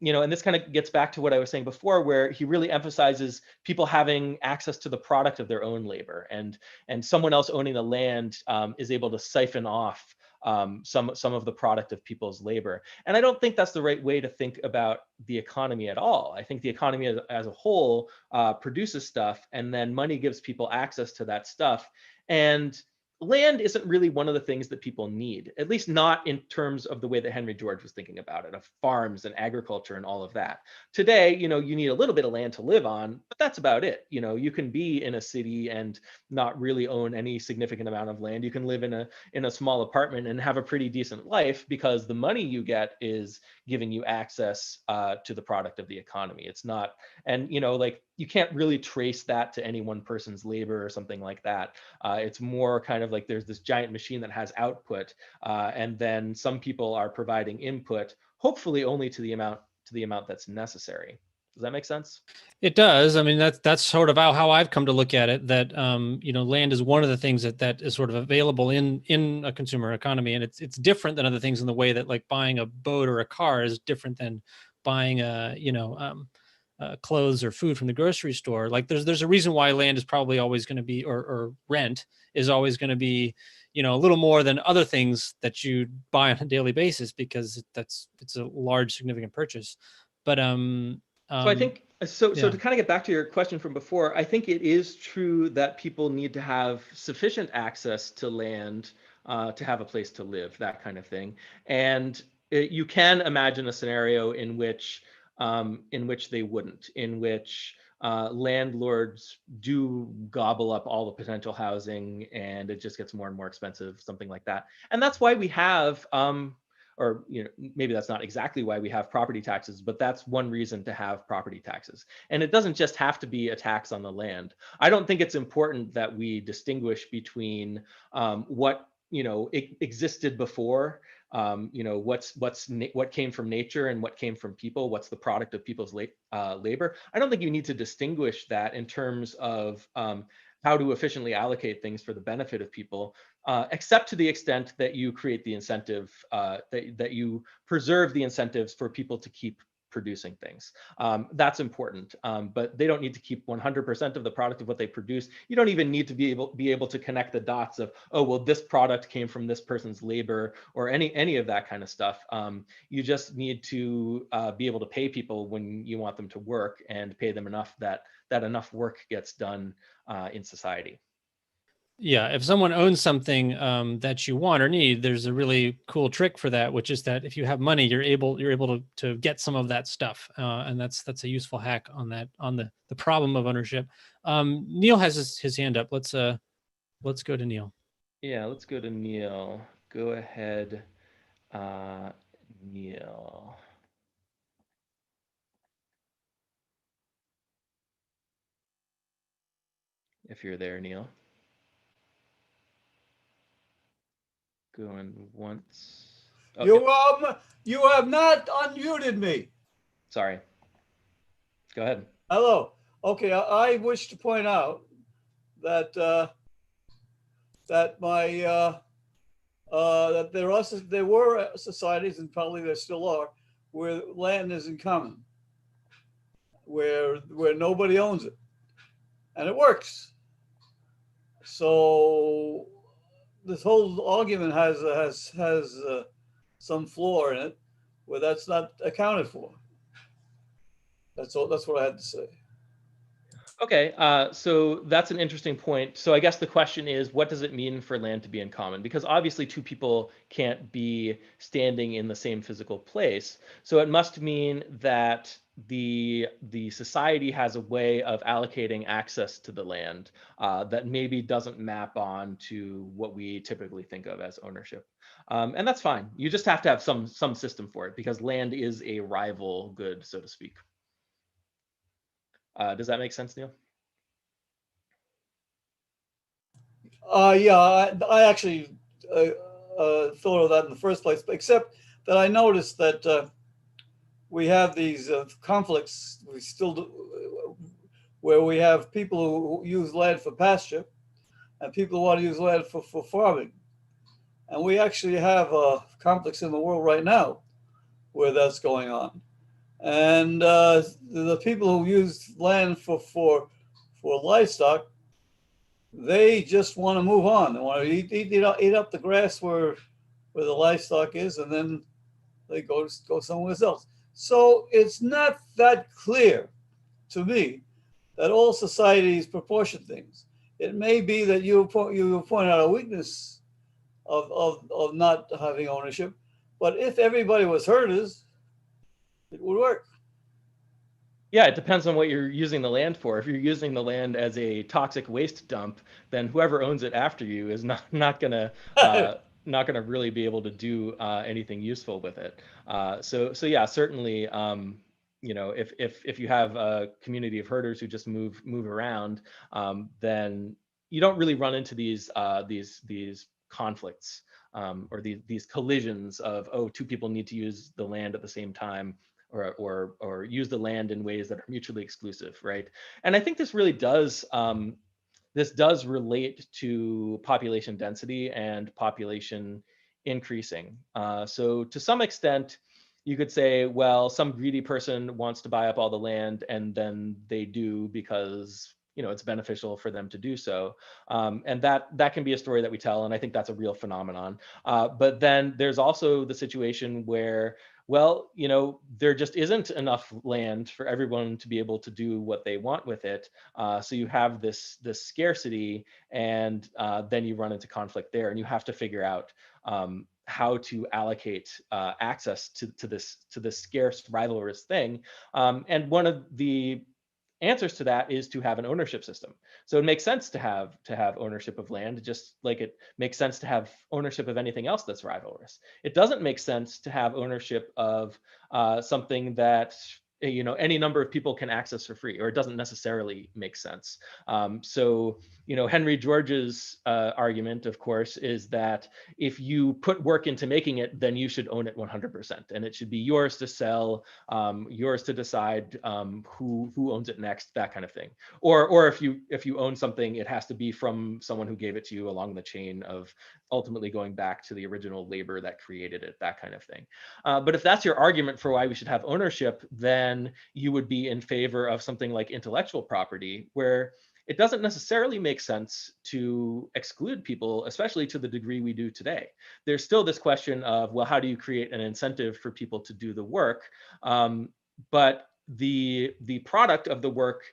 And this kind of gets back to what I was saying before, where he really emphasizes people having access to the product of their own labor, and someone else owning the land is able to siphon off some of the product of people's labor. And I don't think that's the right way to think about the economy at all. I think the economy as a whole produces stuff, and then money gives people access to that stuff. And land isn't really one of the things that people need, at least not in terms of the way that Henry George was thinking about it, of farms and agriculture and all of that. Today, you need a little bit of land to live on, but that's about it. You can be in a city and not really own any significant amount of land. You can live in a small apartment and have a pretty decent life because the money you get is giving you access to the product of the economy. It's not, and like, you can't really trace that to any one person's labor or something like that. It's more kind of like there's this giant machine that has output, and then some people are providing input, hopefully only to the amount that's necessary. Does that make sense? It does. I mean, that's sort of how I've come to look at it. That land is one of the things that is sort of available in a consumer economy, and it's different than other things in the way that, like, buying a boat or a car is different than buying clothes or food from the grocery store. Like, there's a reason why land is probably always going to be, or rent is always going to be, a little more than other things that you buy on a daily basis, because it's a large, significant purchase. But So I think so. So yeah. to kind of get back to your question from before, I think it is true that people need to have sufficient access to land to have a place to live, that kind of thing. And you can imagine a scenario in which they wouldn't, in which landlords do gobble up all the potential housing, and it just gets more and more expensive, something like that. And that's why we have or maybe that's not exactly why we have property taxes, but that's one reason to have property taxes. And it doesn't just have to be a tax on the land. I don't think it's important that we distinguish between what existed before, what came from nature and what came from people, what's the product of people's labor. I don't think you need to distinguish that in terms of how to efficiently allocate things for the benefit of people, except to the extent that you create the incentive, that you preserve the incentives for people to keep producing things. That's important, but they don't need to keep 100% of the product of what they produce. You don't even need to be able to connect the dots of, oh, well, this product came from this person's labor, or any of that kind of stuff. You just need to be able to pay people when you want them to work, and pay them enough that enough work gets done in society. Yeah, if someone owns something that you want or need, there's a really cool trick for that, which is that if you have money, you're able to get some of that stuff, and that's a useful hack on the problem of ownership. Neil has his hand up. Let's go to Neil. Yeah, let's go to Neil. Go ahead, Neil. If you're there, Neil. Going once. Oh, You have not unmuted me. sorry. Go ahead. Hello. Okay, I wish to point out that that that there were societies, and probably there still are, where land is in common, where nobody owns it, and it works. So this whole argument has some flaw in it, where that's not accounted for. That's all. That's what I had to say. Okay, so that's an interesting point. So I guess the question is, what does it mean for land to be in common? Because obviously two people can't be standing in the same physical place. So it must mean that the society has a way of allocating access to the land that maybe doesn't map on to what we typically think of as ownership. And that's fine. You just have to have some system for it, because land is a rival good, so to speak. Does that make sense, Neil? Yeah, I actually thought of that in the first place, except that I noticed that we have these conflicts. We still do, where we have people who use land for pasture, and people who want to use land for farming. And we actually have conflicts in the world right now where that's going on. And the people who use land for livestock, they just want to move on. They want to eat up the grass where the livestock is, and then they go somewhere else. So it's not that clear to me that all societies proportion things. It may be that you point out a weakness of not having ownership, but if everybody was herders, it would work. Yeah, it depends on what you're using the land for. If you're using the land as a toxic waste dump, then whoever owns it after you is not gonna really be able to do anything useful with it. So yeah, certainly, if you have a community of herders who just move around, then you don't really run into these conflicts, or these collisions of, oh, two people need to use the land at the same time, or use the land in ways that are mutually exclusive, right? And I think this really does relate to population density and population increasing. So to some extent, you could say, well, some greedy person wants to buy up all the land, and then they do because it's beneficial for them to do so, and that can be a story that we tell, and I think that's a real phenomenon. But then there's also the situation where, well, there just isn't enough land for everyone to be able to do what they want with it. So you have this scarcity, and then you run into conflict there, and you have to figure out how to allocate access to this scarce, rivalrous thing. And one of the answers to that is to have an ownership system. So it makes sense to have ownership of land, just like it makes sense to have ownership of anything else that's rivalrous. It doesn't make sense to have ownership of something that any number of people can access for free, or it doesn't necessarily make sense. So Henry George's argument, of course, is that if you put work into making it, then you should own it 100%, and it should be yours to sell, yours to decide who owns it next, that kind of thing. Or if you own something, it has to be from someone who gave it to you along the chain of ultimately going back to the original labor that created it, that kind of thing. But if that's your argument for why we should have ownership, then you would be in favor of something like intellectual property, where it doesn't necessarily make sense to exclude people, especially to the degree we do today. There's still this question of, well, how do you create an incentive for people to do the work? But the product of the work,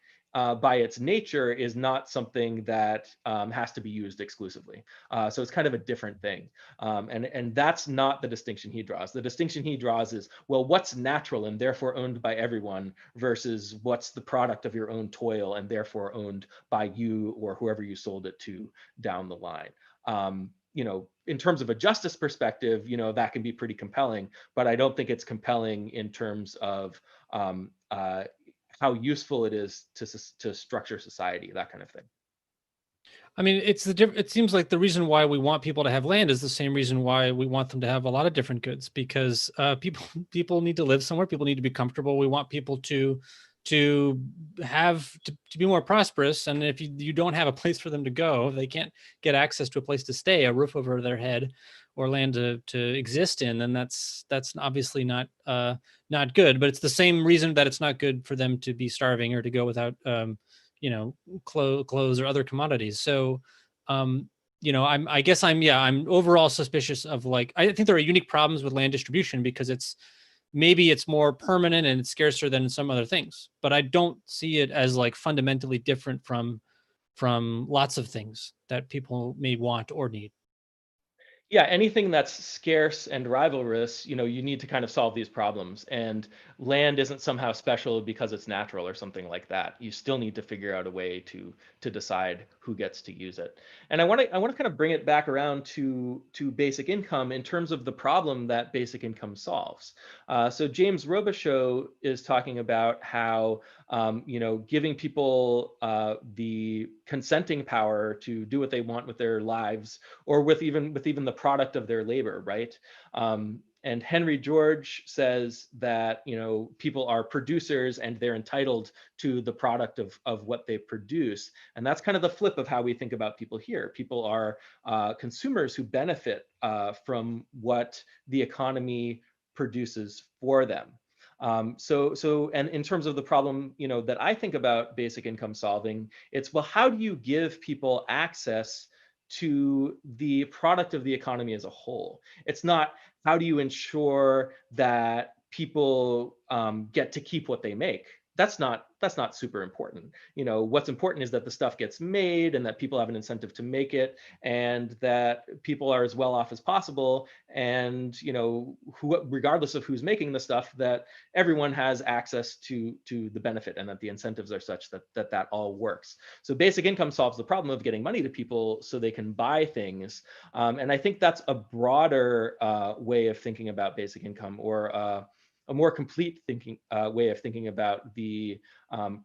by its nature, is not something that has to be used exclusively. So it's kind of a different thing. And that's not the distinction he draws. The distinction he draws is, well, what's natural and therefore owned by everyone versus what's the product of your own toil and therefore owned by you or whoever you sold it to down the line. In terms of a justice perspective, that can be pretty compelling, but I don't think it's compelling in terms of how useful it is to structure society, that kind of thing. I mean, it seems like the reason why we want people to have land is the same reason why we want them to have a lot of different goods, because people need to live somewhere. People need to be comfortable. We want people to to to be more prosperous. And if you don't have a place for them to go, they can't get access to a place to stay, a roof over their head, or land to exist in, then that's obviously not good. But it's the same reason that it's not good for them to be starving or to go without clothes or other commodities. So I guess I'm overall suspicious of, like, I think there are unique problems with land distribution because maybe it's more permanent and it's scarcer than some other things, but I don't see it as like fundamentally different from lots of things that people may want or need. Yeah, anything that's scarce and rivalrous, you need to kind of solve these problems. And land isn't somehow special because it's natural or something like that. You still need to figure out a way to decide who gets to use it. And I want to kind of bring it back around to basic income in terms of the problem that basic income solves. So James Robichaux is talking about how giving people the consenting power to do what they want with their lives, or with even the product of their labor, right? And Henry George says that people are producers and they're entitled to the product of what they produce, and that's kind of the flip of how we think about people here. People are consumers who benefit from what the economy produces for them. And in terms of the problem, that I think about basic income solving, it's, well, how do you give people access to the product of the economy as a whole? It's not, how do you ensure that people get to keep what they make? That's not super important. What's important is that the stuff gets made and that people have an incentive to make it, and that people are as well off as possible, and regardless of who's making the stuff, that everyone has access to the benefit, and that the incentives are such that all works. So basic income solves the problem of getting money to people so they can buy things. And I think that's a broader way of thinking about basic income, or a more complete way of thinking about the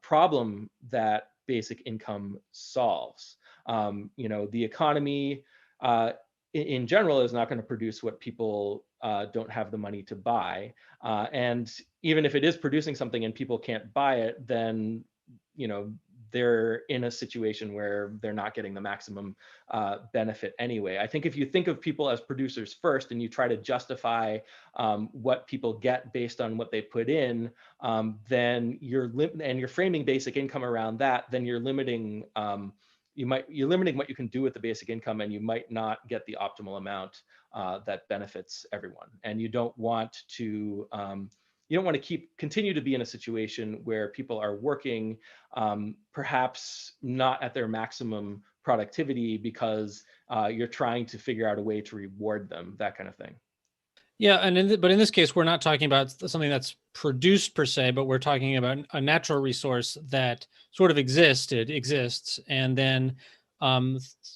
problem that basic income solves. The economy in general is not going to produce what people don't have the money to buy. And even if it is producing something and people can't buy it, then they're in a situation where they're not getting the maximum benefit anyway. I think if you think of people as producers first and you try to justify what people get based on what they put in, then you're framing basic income around that, then you're limiting you're limiting what you can do with the basic income, and you might not get the optimal amount that benefits everyone. And you don't want to continue to be in a situation where people are working perhaps not at their maximum productivity because you're trying to figure out a way to reward them, that kind of thing. Yeah, but in this case, we're not talking about something that's produced per se, but we're talking about a natural resource that sort of exists, and then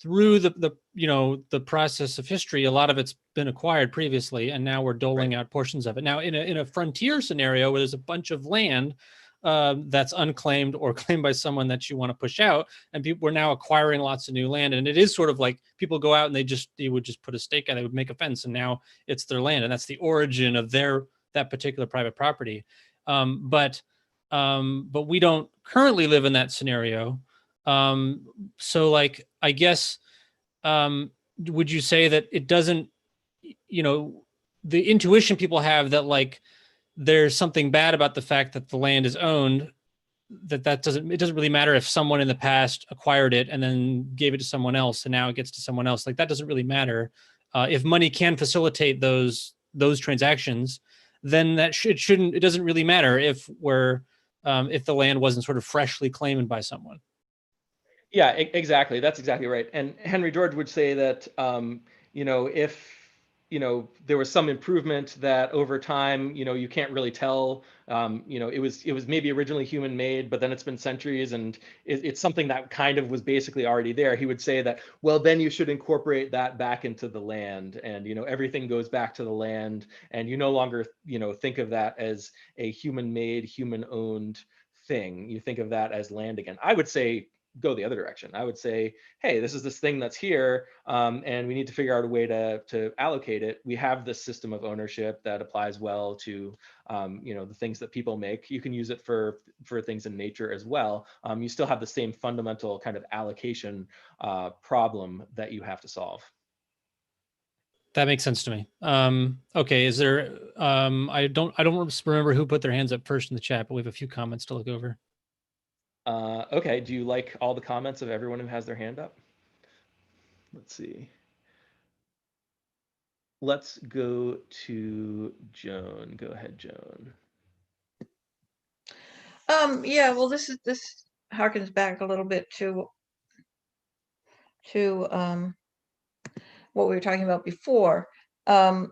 through the process of history, a lot of it's been acquired previously, and now we're doling out portions of it. Now, in a frontier scenario where there's a bunch of land that's unclaimed or claimed by someone that you want to push out, and we're now acquiring lots of new land, and it is sort of like people go out and they would just put a stake and they would make a fence, and now it's their land, and that's the origin of that particular private property. But we don't currently live in that scenario. So, like, I guess, would you say that it doesn't, the intuition people have that, like, there's something bad about the fact that the land is owned, it doesn't really matter if someone in the past acquired it and then gave it to someone else and now it gets to someone else? Like, that doesn't really matter. If money can facilitate those transactions, then it doesn't really matter if the land wasn't sort of freshly claimed by someone. Yeah, exactly. That's exactly right. And Henry George would say that if there was some improvement, that over time, you can't really tell. It was maybe originally human made, but then it's been centuries, and it's something that kind of was basically already there. He would say that, well, then you should incorporate that back into the land, and everything goes back to the land, and you no longer think of that as a human made, human owned thing. You think of that as land again. I would say go the other direction. I would say, hey, this is this thing that's here, and we need to figure out a way to allocate it. We have this system of ownership that applies well to the things that people make. You can use it for things in nature as well. You still have the same fundamental kind of allocation problem that you have to solve. That makes sense to me. Okay, is there? I don't remember who put their hands up first in the chat, but we have a few comments to look over. Okay, do you like all the comments of everyone who has their hand up? Let's see. Let's go to Joan. Go ahead, Joan. Yeah, well, this harkens back a little bit to what we were talking about before. And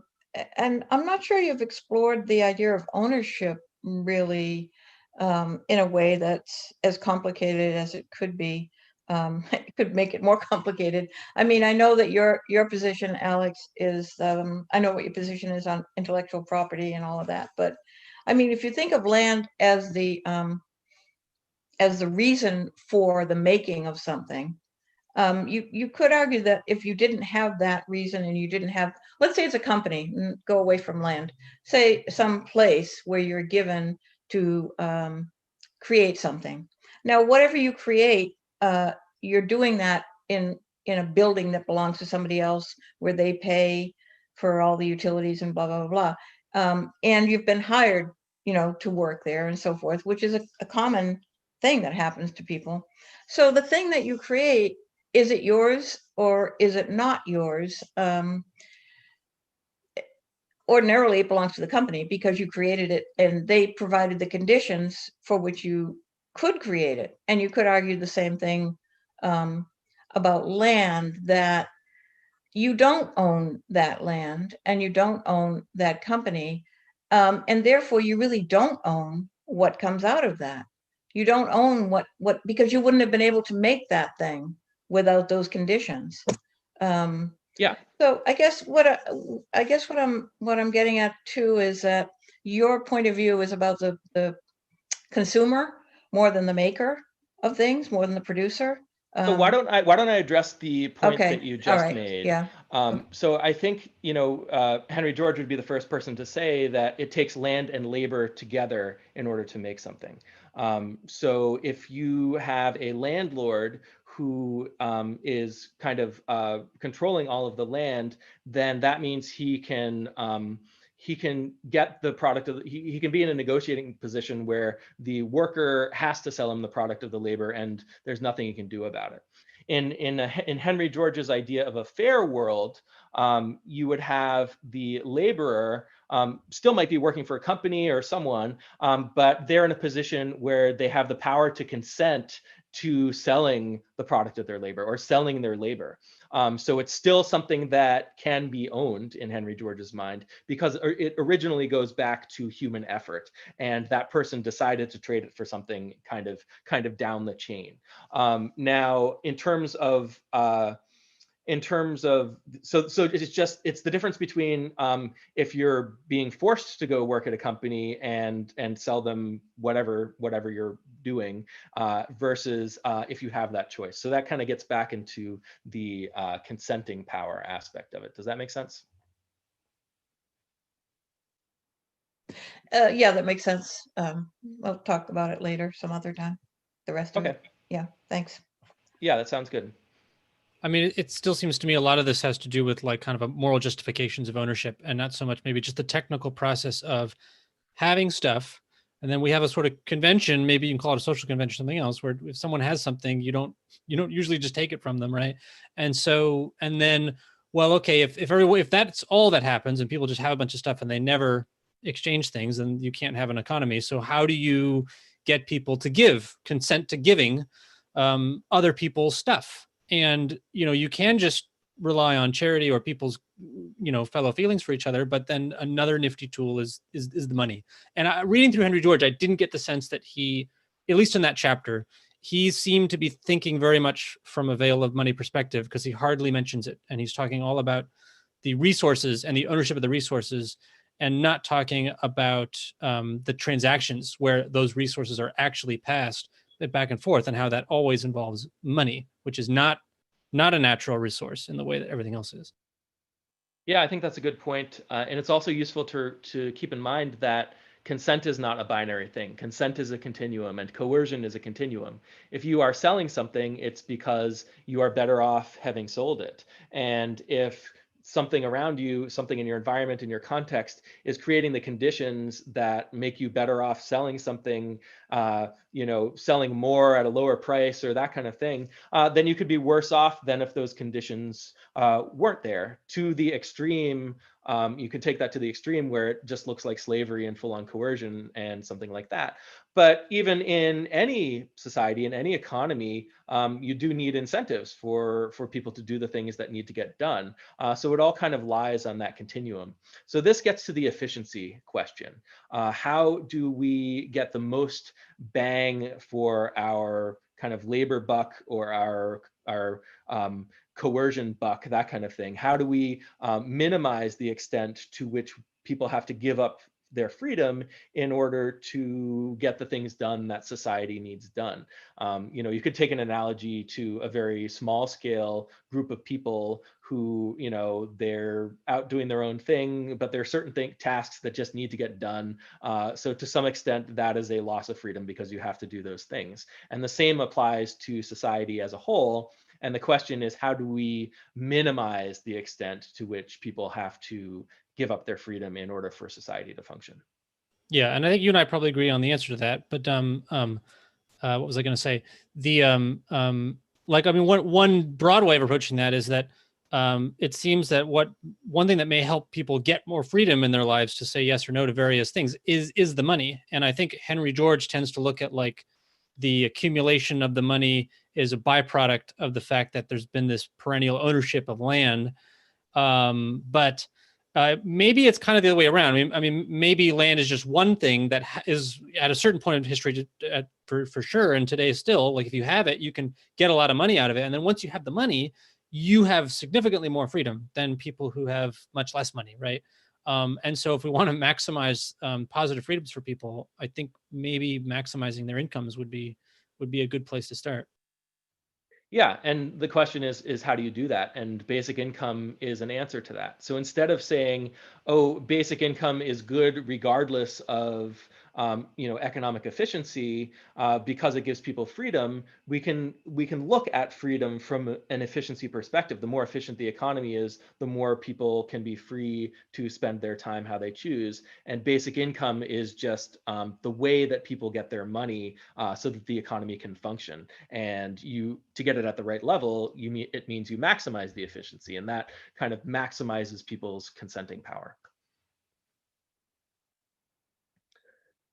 I'm not sure you've explored the idea of ownership really in a way that's as complicated as it could be. It could make it more complicated. I mean, I know that your position, Alex, is I know what your position is on intellectual property and all of that, but I mean, if you think of land as the reason for the making of something, you could argue that if you didn't have that reason and you didn't have, let's say it's a company, go away from land, say some place where you're given to create something. Now, whatever you create, you're doing that in a building that belongs to somebody else where they pay for all the utilities and blah, blah, blah. And you've been hired, to work there and so forth, which is a common thing that happens to people. So the thing that you create, is it yours or is it not yours? Ordinarily, it belongs to the company because you created it and they provided the conditions for which you could create it. And you could argue the same thing about land, that you don't own that land and you don't own that company. And therefore, you really don't own what comes out of that. You don't own what because you wouldn't have been able to make that thing without those conditions. Yeah. So I guess what I'm getting at too is that your point of view is about the consumer more than the maker of things, more than the producer. So why don't I address the point Okay. that you just right. made? Yeah. So I think Henry George would be the first person to say that it takes land and labor together in order to make something. So if you have a landlord who is kind of controlling all of the land, then that means he can get the product of he can be in a negotiating position where the worker has to sell him the product of the labor, and there's nothing he can do about it. In Henry George's idea of a fair world, you would have the laborer still might be working for a company or someone, but they're in a position where they have the power to consent to selling the product of their labor or selling their labor. So it's still something that can be owned in Henry George's mind because it originally goes back to human effort, and that person decided to trade it for something kind of down the chain. Now, in terms of so it's the difference between if you're being forced to go work at a company and sell them whatever you're doing versus if you have that choice. So that kind of gets back into the consenting power aspect of it. Does that make sense? Yeah, that makes sense. We'll talk about it later some other time, the rest of it. Yeah, thanks. Yeah, that sounds good. I mean, it still seems to me a lot of this has to do with like kind of a moral justifications of ownership, and not so much maybe just the technical process of having stuff. And then we have a sort of convention, maybe you can call it a social convention, something else, where if someone has something, you don't usually just take it from them, right? And so, and then, well, okay, if that's all that happens and people just have a bunch of stuff and they never exchange things, then you can't have an economy. So how do you get people to consent to giving other people's stuff? And you can just rely on charity or people's fellow feelings for each other, but then another nifty tool is the money. And reading through Henry George, I didn't get the sense that he, at least in that chapter, he seemed to be thinking very much from a veil of money perspective, because he hardly mentions it, and he's talking all about the resources and the ownership of the resources, and not talking about the transactions where those resources are actually passed. it back and forth, and how that always involves money, which is not a natural resource in the way that everything else is. Yeah, I think that's a good point. And it's also useful to keep in mind that consent is not a binary thing. Consent is a continuum, and coercion is a continuum. If you are selling something, it's because you are better off having sold it. And if something around you, something in your environment, in your context, is creating the conditions that make you better off selling something, selling more at a lower price or that kind of thing, then you could be worse off than if those conditions weren't there. To the extreme, you could take that to the extreme where it just looks like slavery and full-on coercion and something like that. But even in any society, in any economy, you do need incentives for people to do the things that need to get done. So it all kind of lies on that continuum. So this gets to the efficiency question. How do we get the most bang for our kind of labor buck or our coercion buck, that kind of thing? How do we minimize the extent to which people have to give up their freedom in order to get the things done that society needs done? You could take an analogy to a very small scale group of people who, they're out doing their own thing, but there are certain tasks that just need to get done. So to some extent, that is a loss of freedom because you have to do those things. And the same applies to society as a whole. And the question is, how do we minimize the extent to which people have to give up their freedom in order for society to function? Yeah, and I think you and I probably agree on the answer to that. But what was I going to say? One broad way of approaching that is that it seems that one thing that may help people get more freedom in their lives to say yes or no to various things is the money. And I think Henry George tends to look at like the accumulation of the money is a byproduct of the fact that there's been this perennial ownership of land. But maybe it's kind of the other way around. I mean, maybe land is just one thing that is at a certain point in history for sure. And today still, like if you have it, you can get a lot of money out of it. And then once you have the money, you have significantly more freedom than people who have much less money, right? And so if we want to maximize positive freedoms for people, I think maybe maximizing their incomes would be a good place to start. Yeah, and the question is how do you do that? And basic income is an answer to that. So instead of saying, oh, basic income is good regardless of economic efficiency because it gives people freedom, we can look at freedom from an efficiency perspective. The more efficient the economy is, the more people can be free to spend their time how they choose. And basic income is just the way that people get their money so that the economy can function. And to get it at the right level, it means you maximize the efficiency, and that kind of maximizes people's consenting power.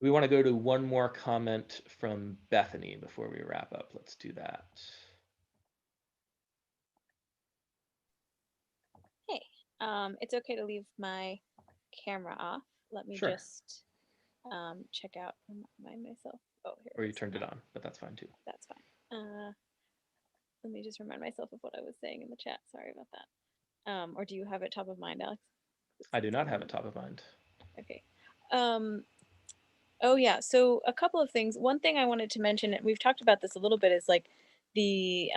We want to go to one more comment from Bethany before we wrap up. Let's do that. Hey, it's okay to leave my camera off. Let me Sure. just check out, remind myself. Oh, here. Or you turned it on, but that's fine too. That's fine. Let me just remind myself of what I was saying in the chat. Sorry about that. Or do you have it top of mind, Alex? I do not have it top of mind. Okay. Oh yeah, so a couple of things. One thing I wanted to mention, and we've talked about this a little bit, is like the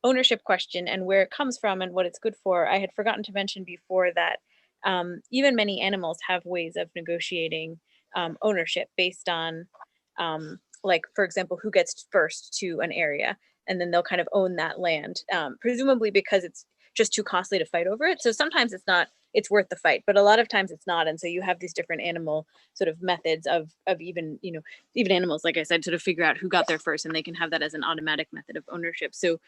ownership question and where it comes from and what it's good for. I had forgotten to mention before that even many animals have ways of negotiating ownership based on, like, for example, who gets first to an area, and then they'll kind of own that land, presumably because it's just too costly to fight over it. So sometimes it's worth the fight, but a lot of times it's not. And so you have these different animal sort of methods of even animals, like I said, sort of figure out who got there first, and they can have that as an automatic method of ownership. So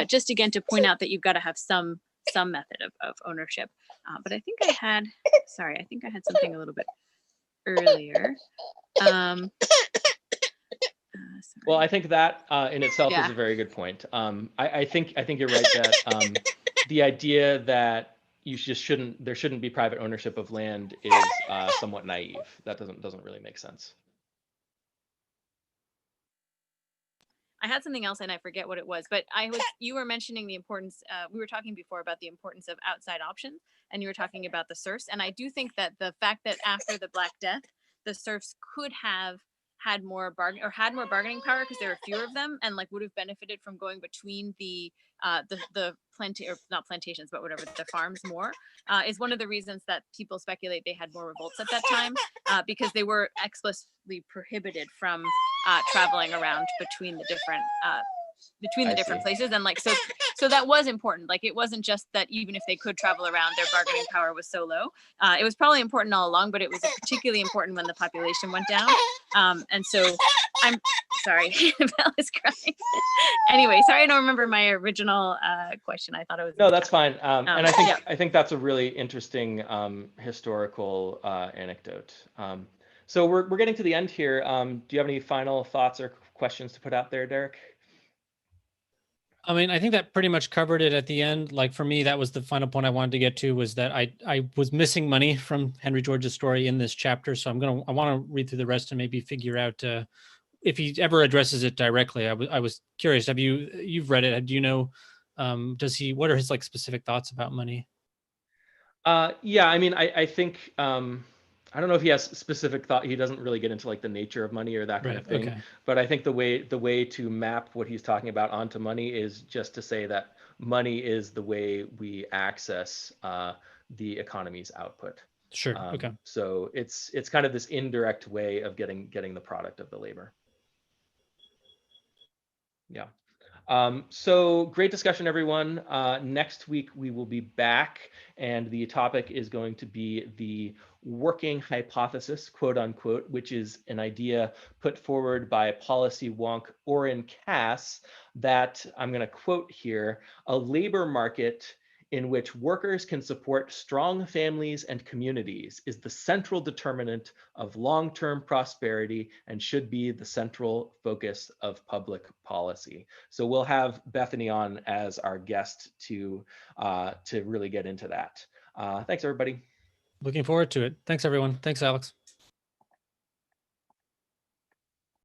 just again to point out that you've got to have some method of ownership. But I think I had something a little bit earlier. Well, I think that in itself is a very good point. I think you're right that the idea that there shouldn't be private ownership of land is somewhat naive. That doesn't really make sense. I had something else and I forget what it was, but you were mentioning the importance, we were talking before about the importance of outside options, and you were talking about the serfs. And I do think that the fact that after the Black Death, the serfs could have had more bargaining power because there were fewer of them, and like would have benefited from going between the not plantations, but whatever, the farms more, is one of the reasons that people speculate they had more revolts at that time, because they were explicitly prohibited from traveling around between the different places. And like so that was important. Like it wasn't just that even if they could travel around, their bargaining power was so low. It was probably important all along, but it was particularly important when the population went down. And so I'm sorry, Belle is crying. Anyway, sorry, I don't remember my original question. I thought it was No, that's fine. And I think that's a really interesting historical anecdote. So we're getting to the end here. Do you have any final thoughts or questions to put out there, Derek? I mean, I think that pretty much covered it at the end. Like for me, that was the final point I wanted to get to, was that I was missing money from Henry George's story in this chapter. So I want to read through the rest and maybe figure out if he ever addresses it directly. I was curious. You've read it? Do you know? What are his like specific thoughts about money? Yeah, I mean, I think I don't know if he has specific thought. He doesn't really get into like the nature of money or that kind of thing. Okay. But I think the way to map what he's talking about onto money is just to say that money is the way we access the economy's output. Sure. Okay. So it's kind of this indirect way of getting the product of the labor. Yeah. So great discussion, everyone. Next week we will be back, and the topic is going to be the working hypothesis, quote unquote, which is an idea put forward by policy wonk Orrin Cass that I'm going to quote here: a labor market in which workers can support strong families and communities is the central determinant of long-term prosperity and should be the central focus of public policy. So we'll have Bethany on as our guest to really get into that. Thanks, everybody. Looking forward to it. Thanks, everyone. Thanks, Alex.